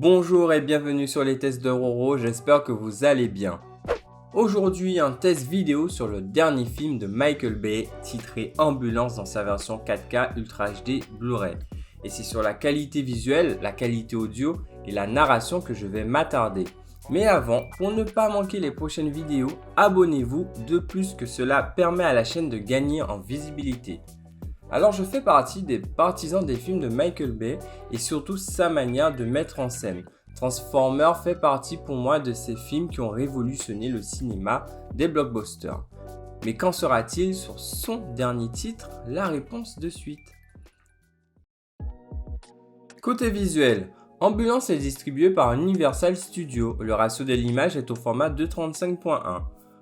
Bonjour et bienvenue sur les tests de Roro, j'espère que vous allez bien. Aujourd'hui, un test vidéo sur le dernier film de Michael Bay titré Ambulance dans sa version 4K Ultra HD Blu-ray. Et c'est sur la qualité visuelle, la qualité audio et la narration que je vais m'attarder. Mais avant, pour ne pas manquer les prochaines vidéos, abonnez-vous, de plus que cela permet à la chaîne de gagner en visibilité. Alors je fais partie des partisans des films de Michael Bay et surtout sa manière de mettre en scène. Transformers fait partie pour moi de ces films qui ont révolutionné le cinéma des blockbusters. Mais qu'en sera-t-il sur son dernier titre? La réponse de suite. Côté visuel, Ambulance est distribué par Universal Studios. Le ratio de l'image est au format 2:35.1.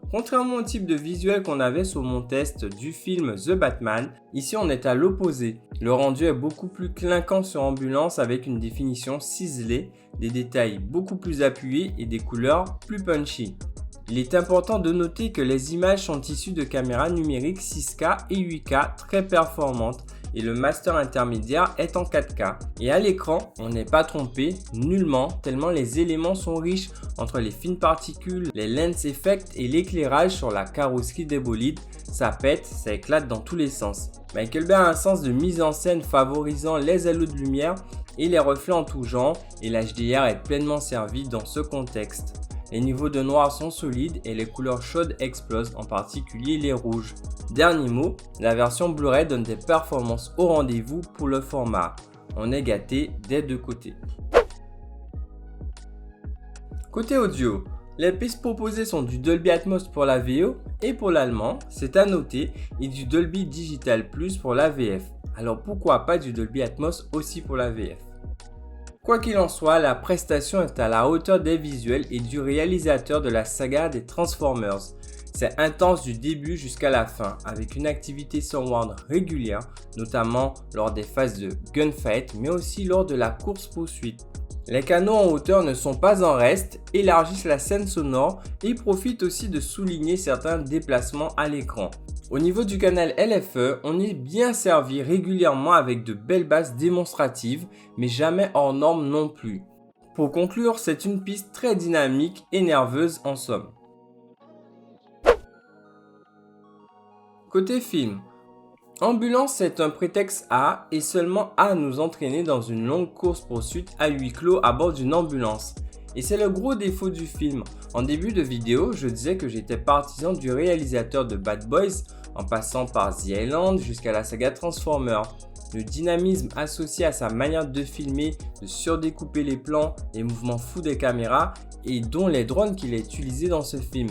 Contrairement au type de visuel qu'on avait sur mon test du film The Batman, ici on est à l'opposé. Le rendu est beaucoup plus clinquant sur Ambulance avec une définition ciselée, des détails beaucoup plus appuyés et des couleurs plus punchy. Il est important de noter que les images sont issues de caméras numériques 6K et 8K très performantes et le master intermédiaire est en 4K. Et à l'écran, on n'est pas trompé, nullement, tellement les éléments sont riches entre les fines particules, les lens effects et l'éclairage sur la carrosserie des bolides. Ça pète, ça éclate dans tous les sens. Michael Bay a un sens de mise en scène favorisant les halos de lumière et les reflets en tout genre et l'HDR est pleinement servi dans ce contexte. Les niveaux de noir sont solides et les couleurs chaudes explosent, en particulier les rouges. Dernier mot, la version Blu-ray donne des performances au rendez-vous pour le format. On est gâté des deux côtés. Côté audio, les pistes proposées sont du Dolby Atmos pour la VO et pour l'allemand, c'est à noter, et du Dolby Digital Plus pour la VF. Alors pourquoi pas du Dolby Atmos aussi pour la VF? Quoi qu'il en soit, la prestation est à la hauteur des visuels et du réalisateur de la saga des Transformers. C'est intense du début jusqu'à la fin, avec une activité sonore régulière, notamment lors des phases de gunfight, mais aussi lors de la course-poursuite. Les canaux en hauteur ne sont pas en reste, élargissent la scène sonore et profitent aussi de souligner certains déplacements à l'écran. Au niveau du canal LFE, on est bien servi régulièrement avec de belles basses démonstratives, mais jamais hors norme non plus. Pour conclure, c'est une piste très dynamique et nerveuse en somme. Côté film, Ambulance est un prétexte à et seulement à nous entraîner dans une longue course-poursuite à huis clos à bord d'une ambulance. Et c'est le gros défaut du film. En début de vidéo, je disais que j'étais partisan du réalisateur de Bad Boys, en passant par The Island jusqu'à la saga Transformers. Le dynamisme associé à sa manière de filmer, de surdécouper les plans, les mouvements fous des caméras et dont les drones qu'il a utilisés dans ce film.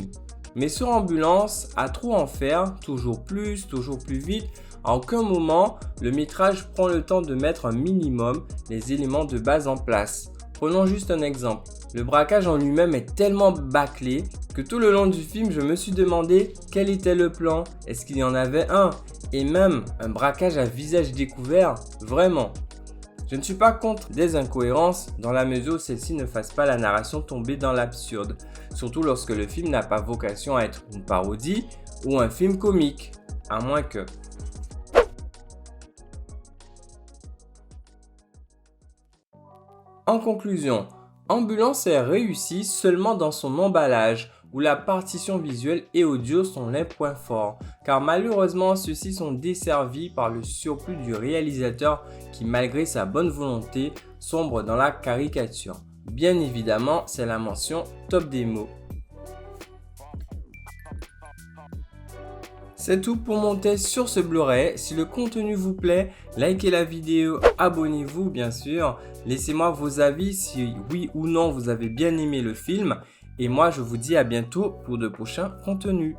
Mais sur Ambulance, à trop en faire, toujours plus vite, à aucun moment, le métrage prend le temps de mettre un minimum les éléments de base en place. Prenons juste un exemple. Le braquage en lui-même est tellement bâclé que tout le long du film, je me suis demandé quel était le plan. Est-ce qu'il y en avait un? Et même un braquage à visage découvert? Vraiment. Je ne suis pas contre des incohérences dans la mesure où celles-ci ne fassent pas la narration tomber dans l'absurde. Surtout lorsque le film n'a pas vocation à être une parodie ou un film comique. À moins que... En conclusion, Ambulance est réussi seulement dans son emballage, où la partition visuelle et audio sont les points forts, car malheureusement ceux-ci sont desservis par le surplus du réalisateur qui, malgré sa bonne volonté, sombre dans la caricature. Bien évidemment, c'est la mention top démo. C'est tout pour mon test sur ce Blu-ray. Si le contenu vous plaît, likez la vidéo, abonnez-vous bien sûr. Laissez-moi vos avis si oui ou non vous avez bien aimé le film. Et moi je vous dis à bientôt pour de prochains contenus.